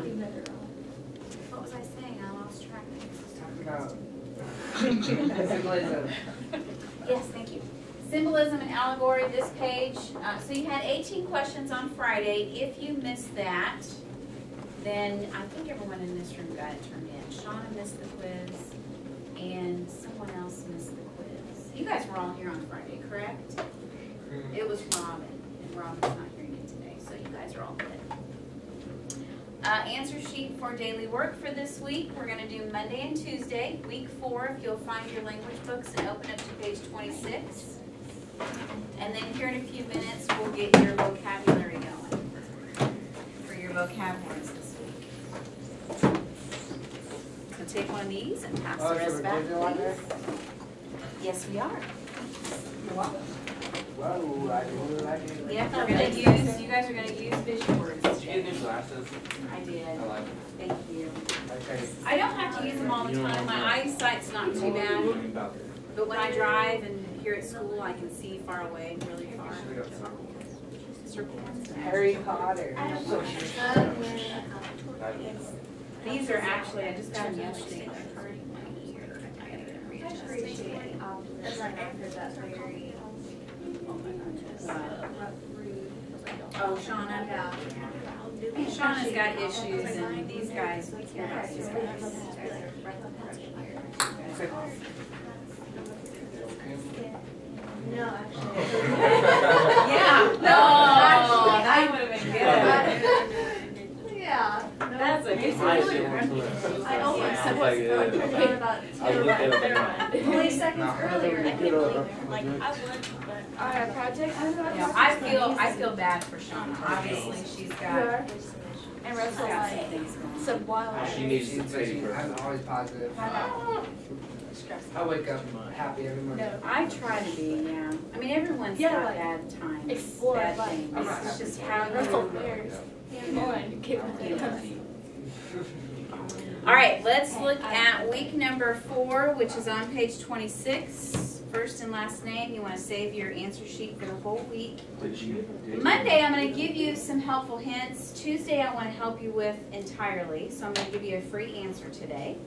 What was I saying? I lost track. Talk about symbolism. Yes, thank you. Symbolism and allegory, this page. So you had 18 questions on Friday. If you missed that, then I think everyone in this room got it turned in. Shauna missed the quiz, and someone else missed the quiz. You guys were all here on Friday, correct? It was Robin, and Robin's not here yet today, so you guys are all good. Answer sheet for daily work for this week. We're going to do Monday and Tuesday. Week 4, if you'll find your language books and open up to page 26. And then here in a few minutes, we'll get your vocabulary going for your vocabularies this week. So take one of these and pass the rest back, please. Yes, we are. You're welcome. Whoa, I really like it. Yep, we're going to use, you guys are going to use vision words. Did you get new glasses? I did. I like it. Thank you. Okay. I don't have to use them all the time. My eyesight's not too bad. But when I drive and here at school, I can see far away, really far. Harry Potter. These are actually, I just got them yesterday. Oh, Shauna. Shauna's got issues, and these guys, we care about these guys. No, actually. Yeah. No, that would have been good. Yeah. That's a good one. I almost said what's going about 20 seconds earlier. I can't believe it. Like, I would, but project. Yeah, I feel bad for Shauna. Obviously, she's got and Russell like some wild. She needs to take I'm always positive. I wake up happy every morning. No. I try to be, yeah. I mean, everyone's Yeah, got like, bad times, explore bad life. things. It's just how Russell you. Bears. One. All right, let's look at week number 4, which is on page 26. First and last name. You want to save your answer sheet for the whole week. Monday, I'm going to give you some helpful hints. Tuesday, I want to help you with entirely, so I'm going to give you a free answer today.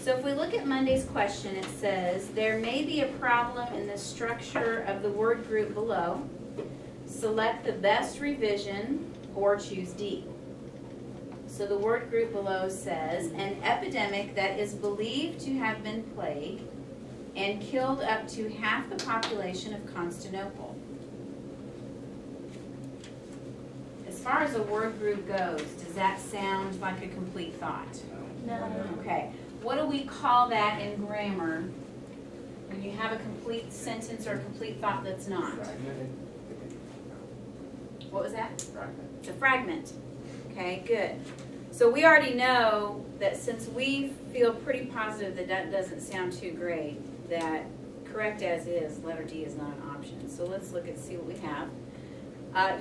So if we look at Monday's question, it says, there may be a problem in the structure of the word group below. Select the best revision or choose D. So the word group below says, an epidemic that is believed to have been plague and killed up to half the population of Constantinople. As far as a word group goes, does that sound like a complete thought? No. Okay. What do we call that in grammar when you have a complete sentence or a complete thought that's not? What was that? It's a fragment. Okay, good. So we already know that since we feel pretty positive that that doesn't sound too great, that correct as is, letter D is not an option. So let's look and see what we have.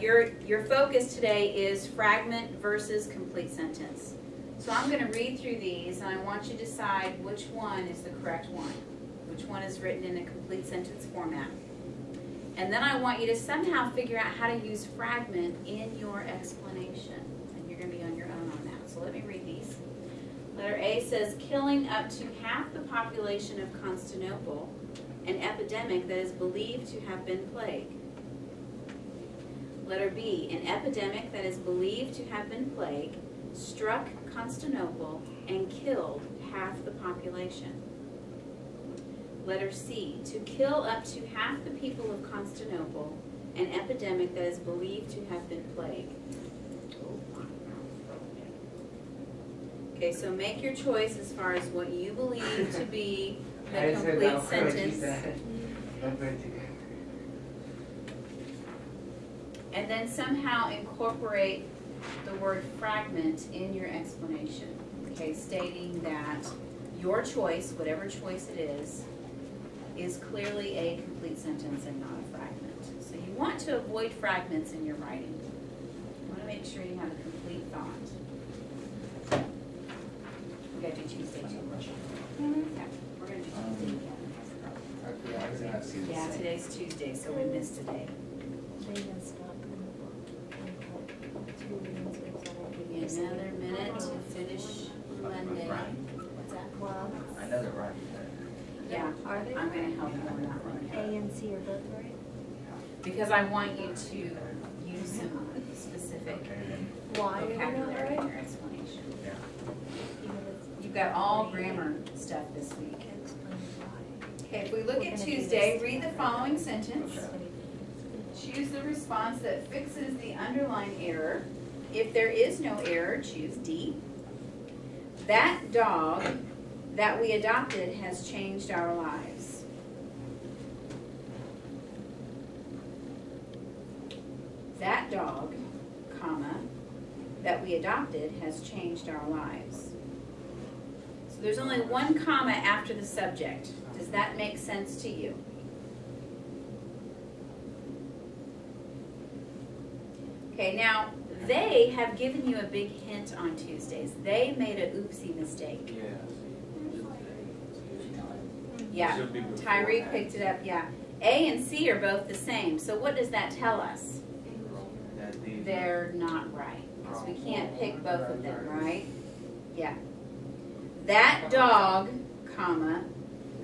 Your focus today is fragment versus complete sentence. So I'm going to read through these, and I want you to decide which one is the correct one, which one is written in a complete sentence format. And then I want you to somehow figure out how to use fragment in your explanation. And you're going to be on your own on that. So let me read these. Letter A says, killing up to half the population of Constantinople, an epidemic that is believed to have been plague. Letter B, an epidemic that is believed to have been plague struck Constantinople and killed half the population. Letter C, to kill up to half the people of Constantinople, an epidemic that is believed to have been plague. Okay, so make your choice as far as what you believe to be the complete sentence. And then somehow incorporate the word fragment in your explanation. Okay, stating that your choice, whatever choice it is clearly a complete sentence and not a fragment. So you want to avoid fragments in your writing. You want to make sure you have a complete thought. We got to do Tuesday too. Yeah, we're going to do Tuesday again. Yeah, today's Tuesday, so we missed a day. Give you another minute. Yiddish blending. What's that? Well, I know they're right. Yeah, are they? I'm gonna help you on that one. A and C are both right? Because I want you to use some specific Why are they not vocabulary in right? your explanation. Even if You've got all grammar stuff this we week. can explain why. Okay, if we look We're at gonna do Tuesday, this. read the following sentence. Choose the response that fixes the underlying error. If there is no error, choose D. That dog that we adopted has changed our lives. That dog, comma, that we adopted has changed our lives. So there's only one comma after the subject. Does that make sense to you? Okay, now, they have given you a big hint on Tuesdays. They made a oopsie mistake. Yeah, Should be before Tyree that. picked it up, yeah. A and C are both the same, so what does that tell us? They're not right, because we can't pick both of them, right? Yeah. That dog, comma,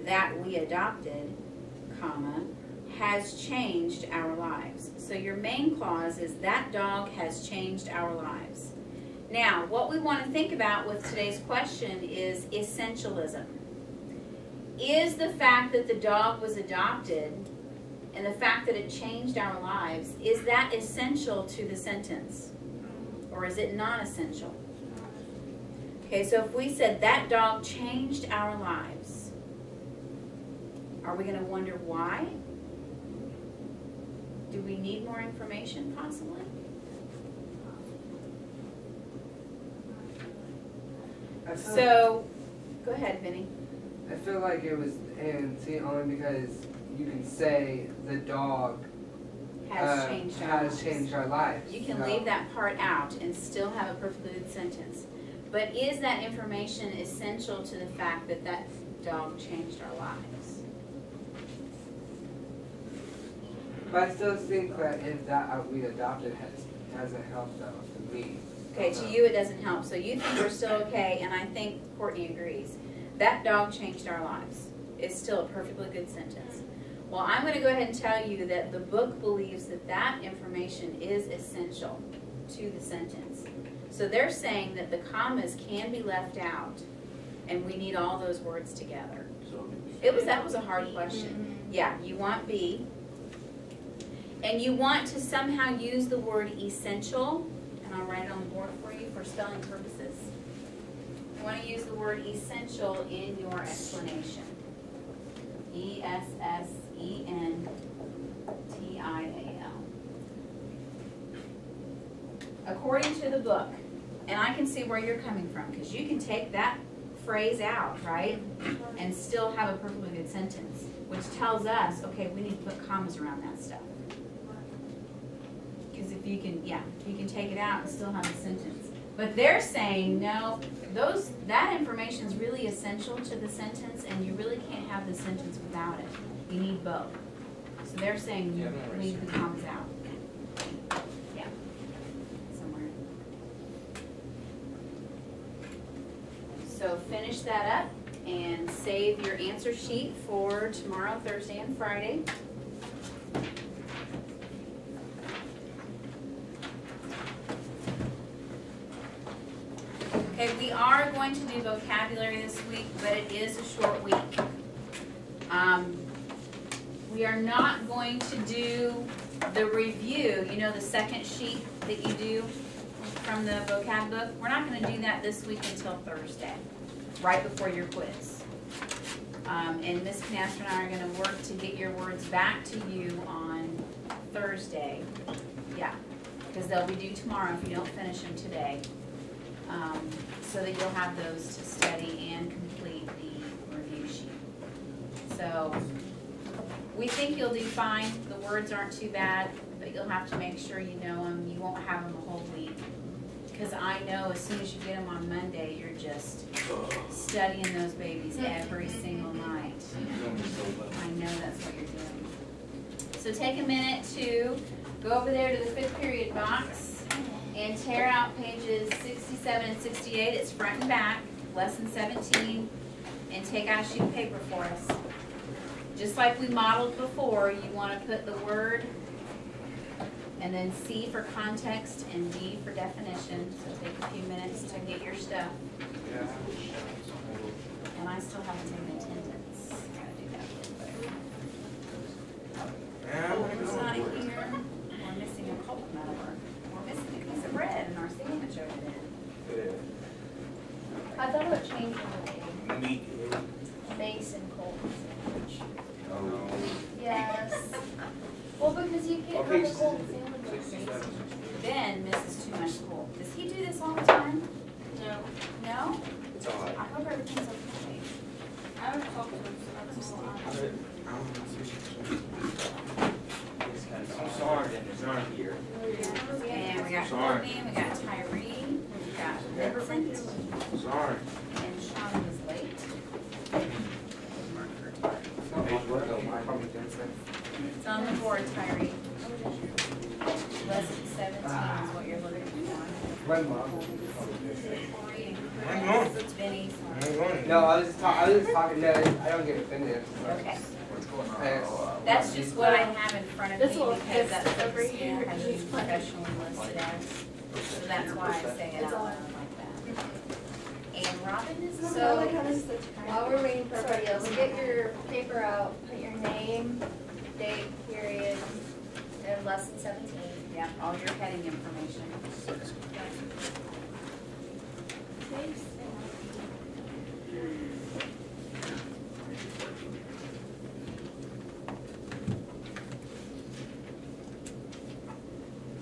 that we adopted, comma, has changed our lives. So your main clause is that dog has changed our lives. Now, what we want to think about with today's question is essentialism. Is the fact that the dog was adopted and the fact that it changed our lives, is that essential to the sentence? Or is it non-essential? Okay, so if we said that dog changed our lives, are we going to wonder why? Do we need more information, possibly? So, go ahead, Vinny. I feel like it was A and C only because you can say the dog Has changed our has lives. changed our lives. You can So, leave that part out and still have a perfectly good sentence. But is that information essential to the fact that that dog changed our lives? But I still think that if that we adopted hasn't helped though to me. Okay, to you it doesn't help. So you think we're still okay, and I think Courtney agrees. That dog changed our lives. It's still a perfectly good sentence. Well, I'm going to go ahead and tell you that the book believes that that information is essential to the sentence. So they're saying that the commas can be left out, and we need all those words together. That was a hard question. Yeah, you want B, and you want to somehow use the word essential, and I'll write it on the board for you for spelling purposes. You want to use the word essential in your explanation. E-S-S-E-N-T-I-A-L. According to the book, and I can see where you're coming from, because you can take that phrase out, right, and still have a perfectly good sentence, which tells us, okay, we need to put commas around that stuff. Because if you can, you can take it out and still have a sentence. But they're saying, no, that information is really essential to the sentence, and you really can't have the sentence without it. You need both. So they're saying you leave the commas out. Yeah, somewhere. So finish that up and save your answer sheet for tomorrow, Thursday, and Friday. Okay, we are going to do vocabulary this week, but it is a short week. We are not going to do the review, you know, the second sheet that you do from the vocab book. We're not going to do that this week until Thursday, right before your quiz. And Ms. Canastro and I are going to work to get your words back to you on Thursday. Yeah, because they'll be due tomorrow if you don't finish them today. So that you'll have those to study and complete the review sheet. So we think you'll do fine. The words aren't too bad, but you'll have to make sure you know them. You won't have them a whole week. Because I know as soon as you get them on Monday, you're just studying those babies every single night. I know that's what you're doing. So take a minute to go over there to the 5th period box And tear out pages 67 and 68, it's front and back, lesson 17, and take out a sheet of paper for us. Just like we modeled before, you want to put the word, and then C for context, and D for definition, so take a few minutes to get your stuff. And I still haven't taken attendance. Gotta do that real quick. It's not here. We're missing a pulp metal. We're missing a piece of bread in our sandwich over there. I thought it would change the name. Meat. Mason Colt sandwich. Oh. Yes. Well, because you can't have a cold sandwich with Mason. Ben misses too much school. Does he do this all the time? No. No? It's all right. I hope everything's okay. I would talk to him, so that's all. I'm sorry, Dennis, not here. And we got Sorry. Courtney, we got Tyree, we got Vincent, Sorry. and Sean was late. It's on the board, Tyree. Lesson 17 is what you're looking for. My mom. Corey and Hang on. Chris, Benny. No, I was just talking. No, I don't get offended. Okay. Hey, That's just what I have in front of me This will because fix that's what the over school here. has you professionally listed as. So that's why I say it out loud like that. And Robin is not. So, while we're waiting for everybody else, get your paper out, put your name, date, period, and lesson 17. Yeah, all your heading information.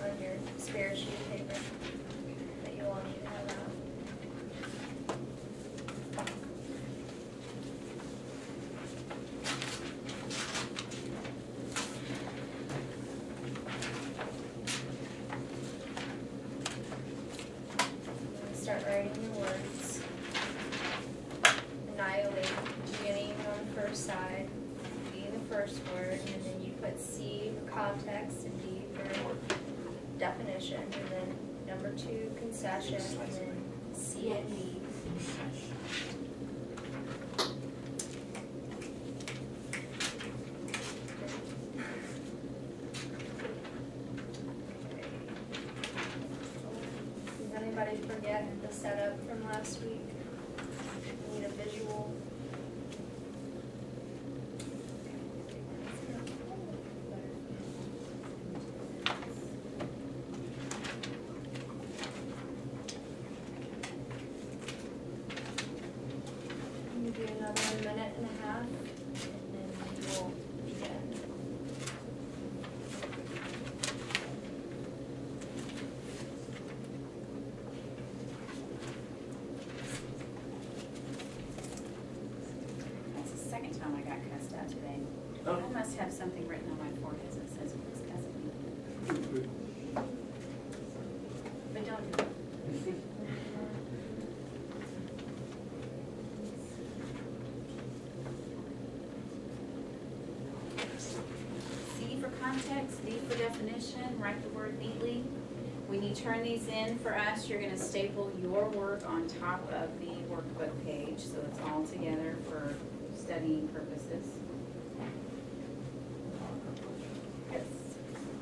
On your spare sheet of paper that you all need to have out. Start writing your words. Annihilate, beginning on the first side, being the first word, and then you put C for context and D for definition, and then number 2, concession, and then C and D. Did anybody forget the setup from last week? Need a visual? You do another minute and a half, and then we will begin. That's the second time I got cussed out today. Oh. I must have something written on my forehead that says who's cussing me. But don't do it. C for context, D for definition, write the word neatly. When you turn these in for us, you're gonna staple your work on top of the workbook page, so it's all together for studying purposes.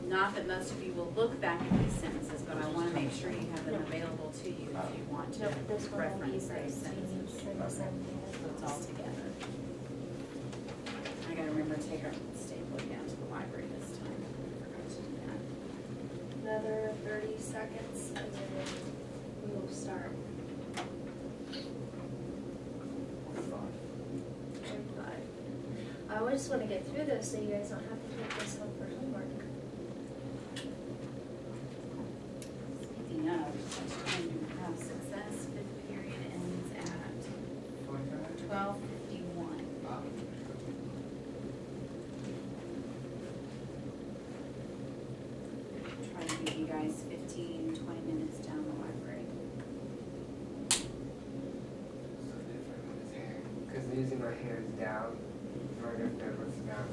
Not that most of you will look back at these sentences, but I wanna make sure you have them available to you if you want to Nope, this one will be reference those sentences. So it's all together. I gotta remember to take our stapler down to the library this time. I forgot to do that. Another 30 seconds, and then we will start. I just want to get through this so you guys don't have to take this home for homework. Speaking of, have success, fifth period ends at 12:51. Try to give you guys 15, 20 minutes down the library. Because using my hands down, I'm not gonna know what's down.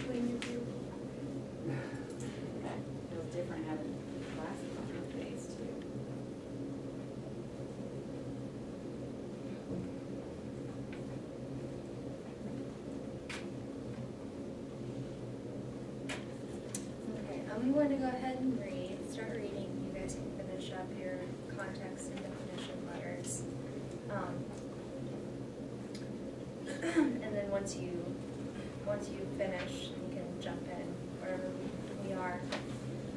Clean your view. Feels different having glasses on. I'm going to go ahead and start reading. You guys can finish up your context and definition letters. And then once you finish, you can jump in wherever we are.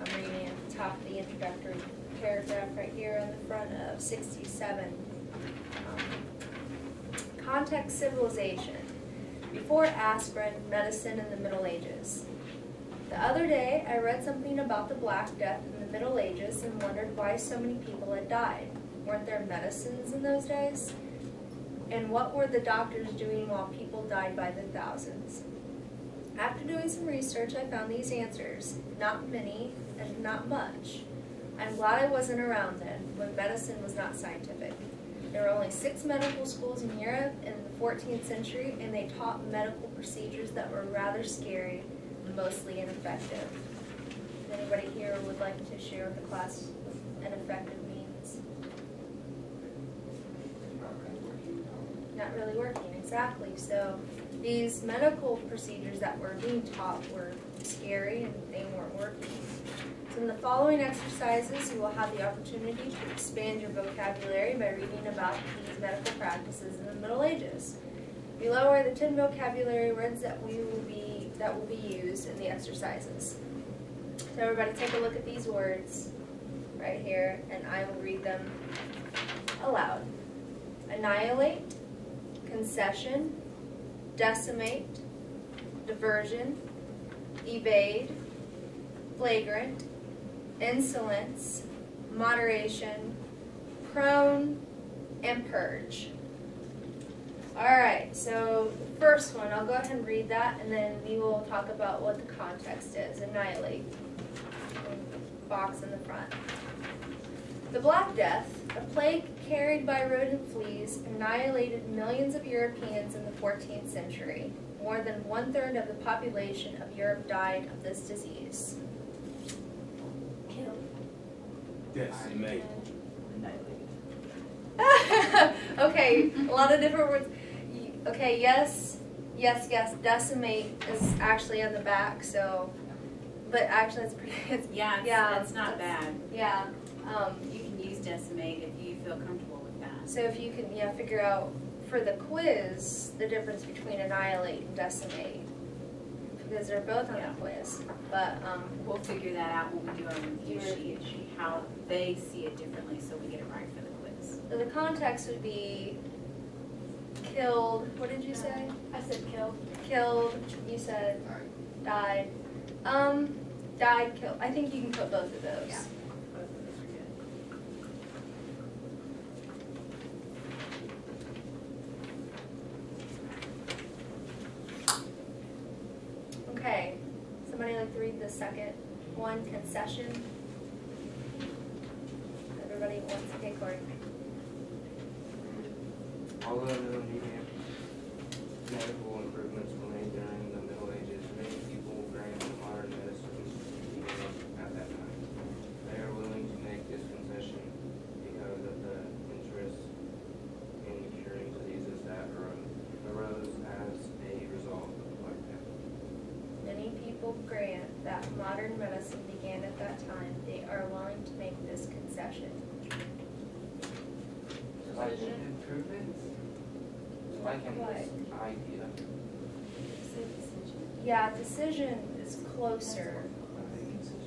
I'm reading at the top of the introductory paragraph right here on the front of 67. Context civilization. Before aspirin, medicine in the Middle Ages. The other day, I read something about the Black Death in the Middle Ages and wondered why so many people had died. Weren't there medicines in those days? And what were the doctors doing while people died by the thousands? After doing some research, I found these answers. Not many and not much. I'm glad I wasn't around then, when medicine was not scientific. There were only 6 medical schools in Europe in the 14th century, and they taught medical procedures that were rather scary and mostly ineffective. If anybody here would like to share with the class what ineffective means? Not really working, exactly. So these medical procedures that were being taught were scary and they weren't working. So in the following exercises, you will have the opportunity to expand your vocabulary by reading about these medical practices in the Middle Ages. Below are the 10 vocabulary words that will be used in the exercises. So everybody take a look at these words right here, and I will read them aloud. Annihilate, concession, decimate, diversion, evade, flagrant, insolence, moderation, prone, and purge. Alright, so the first one, I'll go ahead and read that, and then we will talk about what the context is. Annihilate. Box in the front. The Black Death, a plague carried by rodent fleas, annihilated millions of Europeans in the 14th century. More than 1/3 of the population of Europe died of this disease. Decimate. Okay, a lot of different words. Okay, yes, decimate is actually on the back, so, but actually it's pretty, It's not bad. Yeah. You can use decimate if you feel comfortable with that. So if you can, figure out for the quiz, the difference between annihilate and decimate, because they're both on the quiz, but, We'll figure that out when we do our review sheet, how they see it differently so we get it right for the quiz. so the context would be killed, what did you say? I said killed. Killed, you said died. Died, killed. I think you can put both of those. Yeah. Both of those are good. Okay, somebody like to read the second one, concession? Everybody wants to take one. Although no needed medical improvements were made during the Middle Ages, many people granted modern medicine at that time. They are willing to make this concession because of the interest in curing diseases that arose as a result of the Black Death. Many people grant that modern medicine began at that time. They are willing to make this concession. Like improvements? Like in What? this idea. Say decision. Yeah, decision is closer.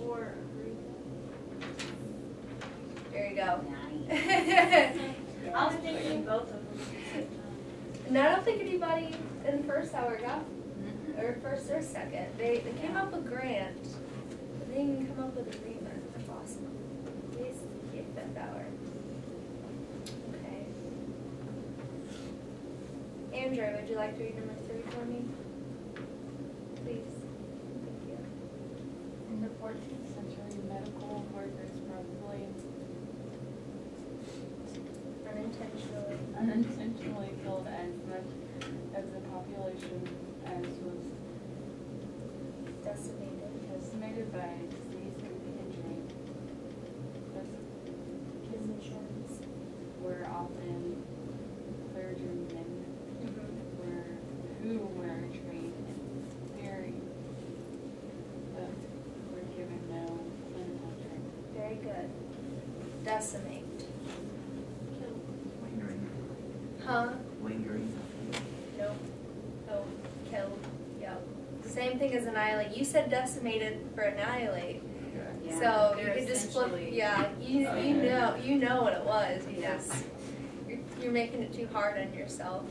Or There you go. Nice. I was thinking both of them at the same time. And I don't think anybody in the first hour got, Mhm. or first or second. They came up with grant, but they didn't come up with agreement. That's awesome. Please get that hour. Okay. Andrew, would you like to read number 3 for me? Please. Thank you. In the 14th century, medical workers probably unintentionally killed as much of the population as was decimated by disease and injury. Physicians were often clergymen who were trained in theory, but were given no decimate. Lingering. Huh? Lingering. Nope. Nope. Kill. Yep. Same thing as annihilate. You said decimated for annihilate. Yeah, So you they're could just flip. essentially- Yeah, you Okay. know what it was Yeah. because you're making it too hard on yourself.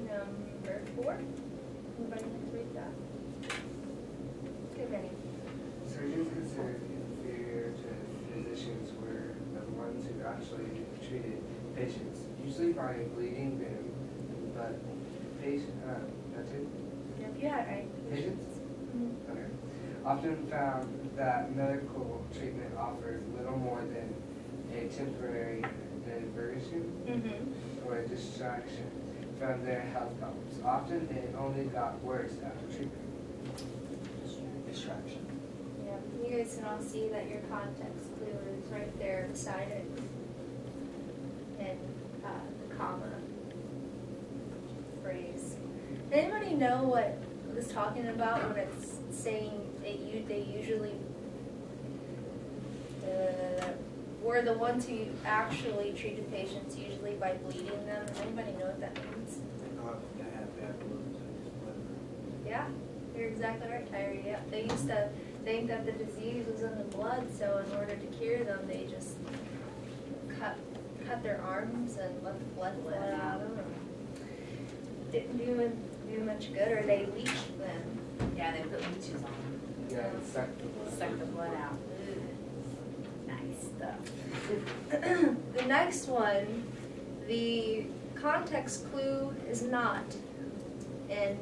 Number 4. Anybody like to read that? Good many. Surgeons considered inferior to physicians were the ones who actually treated patients, usually by bleeding them, but that's it? Yep, you had it right. Patients? Mhm. Okay. Often found that medical treatment offered little more than a temporary diversion Mhm. or a distraction from their health problems. Often it only got worse after treatment. Distraction. Yeah, you guys can all see that your context clue is right there beside it. And the comma phrase. Anybody know what it's talking about when it's saying they usually were the ones who actually treated patients usually by bleeding them? Anybody know what that means? They have bad wounds and whatever. Yeah, you're exactly right, Tyree. Yeah, they used to think that the disease was in the blood, so in order to cure them, they just cut their arms and let the blood out of them. Didn't do much good, or they leached them. Yeah, they put leeches on them. Yeah, it sucked the blood. Suck the blood out. Ugh. Nice stuff. The next one, the context clue is not in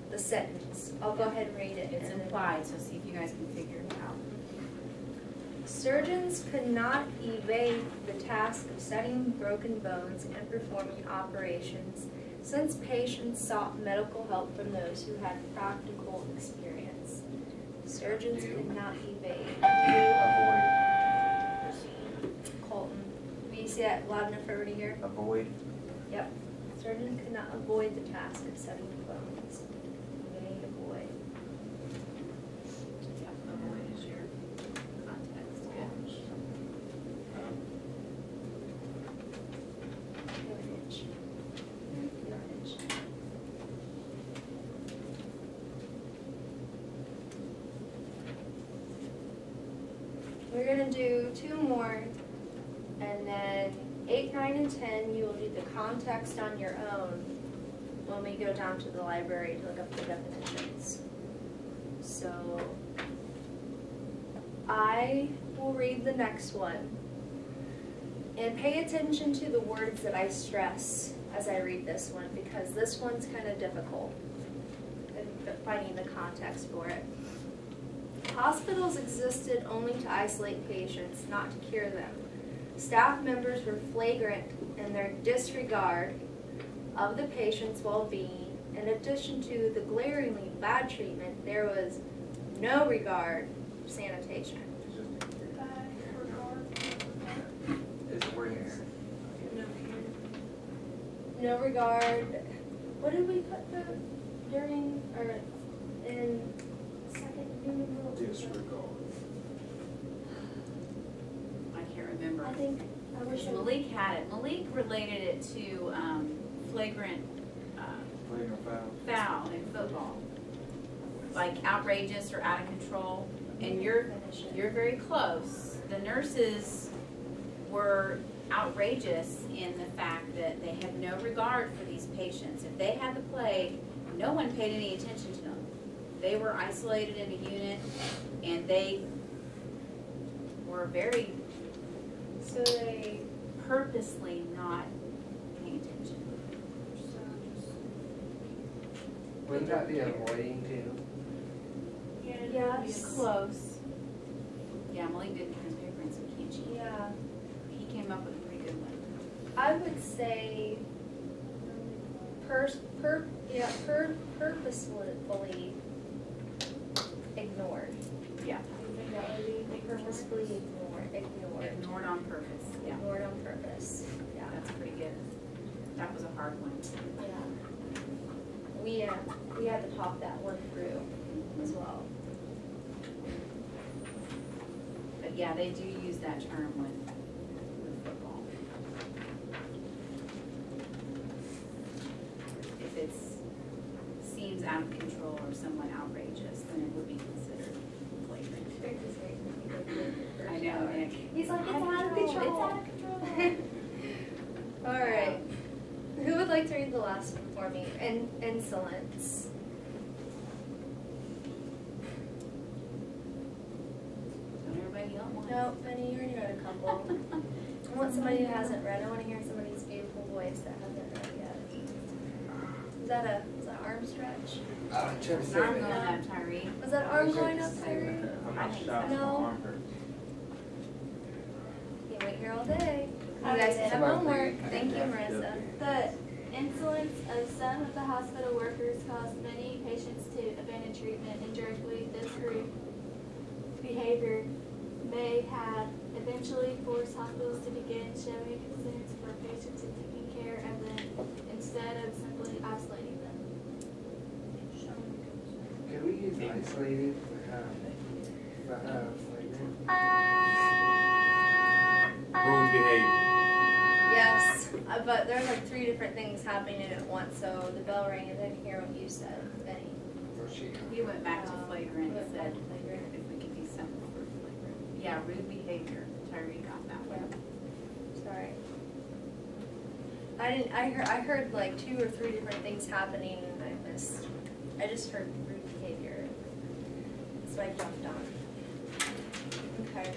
the sentence. I'll go ahead and read it. It's and then- implied, so see if you guys can figure it out. Surgeons could not evade the task of setting broken bones and performing operations since patients sought medical help from those who had practical experience. Surgeons could not evade. Avoid. Colton, will you see that loud enough for everybody to hear? Avoid. Yep. Surgeons could not avoid the task of setting bones. Evade, avoid. Yeah, avoid is your context. Good. Yardage. Yardage. We're gonna do 2 more, and then 8, 9, and 10, you will do the context on your own when we go down to the library to look up the definitions. So, I will read the next one. And pay attention to the words that I stress as I read this one, because this one's kind of difficult in finding the context for it. Hospitals existed only to isolate patients, not to cure them. Staff members were flagrant in their disregard of the patient's well-being. In addition to the glaringly bad treatment, there was no regard for sanitation. It's wording error. No regard. What did we put during or in second unit? Disregard. I can't remember. I think I wish I Malik had it. Malik related it to flagrant Flagrant foul. foul in football, like outrageous or out of control. And you're very close. The nurses were outrageous in the fact that they had no regard for these patients. If they had the plague, no one paid any attention to them. They were isolated in a unit, and they were very So they purposely not paying attention. Wouldn't that be avoiding too? yes. Close. Yeah, Malik didn't have his paper in, so he can't cheat. Yeah. He came up with a pretty good one. I would say purposefully ignored. Yeah. You think that would be purposefully ignored. Ignored on purpose, yeah, Ignored on purpose. Yeah. that's pretty good. That was a hard one. Yeah. We had to talk that one through as well. But yeah, they do use that term with football. If it seems out of control or somewhat outrageous, then it would be considered flagrant. I know, Nick. He's like, it's out of control. It's out of control. All right. Who would like to read the last one for me? Insolence. Don't everybody yell at once. No, Benny, you already read a couple. I want somebody who hasn't read. I want to hear somebody's beautiful voice that hasn't read yet. Is that arm stretch? Trying to An say arm that. going up, Tyree. Was that arm going up, Tyree? I'm I not think shocked, so. my No. arm hurts. Can't wait here all day. You I guys read can it. have homework. Thank you, Marissa. The insolence of some of the hospital workers caused many patients to abandon treatment. Indirectly, this group behavior may have eventually forced hospitals to begin showing concerns for patients and taking care of them instead of simply isolating them. Can we use isolated, flagrant? Rude behavior. Yes, but there's like 3 different things happening at once, so the bell rang and didn't hear what you said, Benny. Or she? You went back to flagrant Went and back said to flagrant. if we could do something for flagrant. Yeah, rude behavior. Tyree got that one. Sorry. I heard like 2 or 3 different things happening and I just heard rude behavior. So I jumped on. Okay.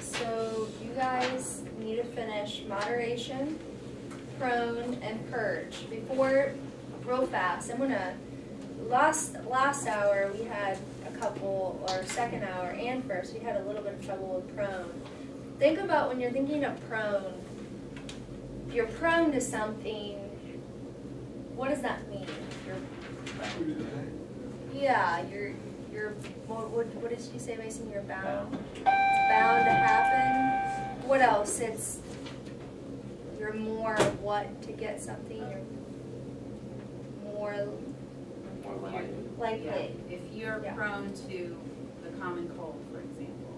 So you guys need to finish moderation, prone, and purge. Before, real fast, I'm gonna, last hour we had a couple, or second hour and first, we had a little bit of trouble with prone. Think about when you're thinking of prone, if you're prone to something, what does that mean? You're what did you say, Mason? You're bound. It's bound to happen. What else? You're more what to get something. You're more likely. Yeah. If you're Yeah. prone to the common cold, for example,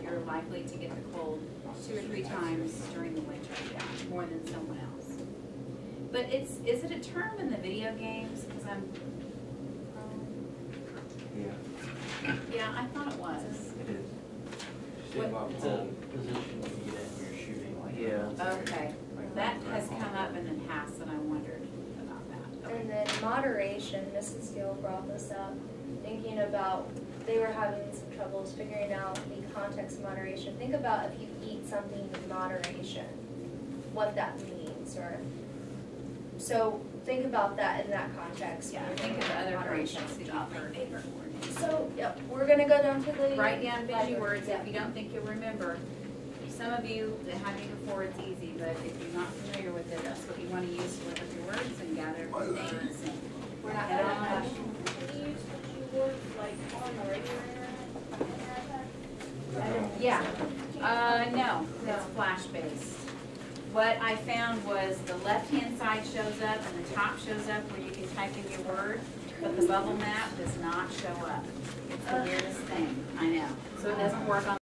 you're likely to get the cold 2 or 3 times during the winter, yeah, more than someone else. But is it a term in the video games? Because I'm Yeah, yeah, I thought it was. it is. What- It's a position you get in, you're shooting like. Yeah. Okay, that has come up in the past, and I wondered about that. Okay. And then moderation, Mrs. Gill brought this up, thinking about, they were having some troubles figuring out the context of moderation. Think about if you eat something in moderation, what that means, or, so think about that in that context. Yeah, when you're think of thinking the other about moderation. corrections that you've heard. So, yep, we're gonna go down to the. Write down busy library. words Yeah. if you don't think you'll remember. Some of you that have you before, it's easy, but if you're not familiar with it, that's what you want to use to look up your words and gather names. And We're not Head gonna on. have. Can you use the words like on the regular internet? yeah, no, it's flash based. What I found was the left-hand side shows up and the top shows up where you can type in your word, but the bubble map does not show up. It's the weirdest thing, I know. So it doesn't work on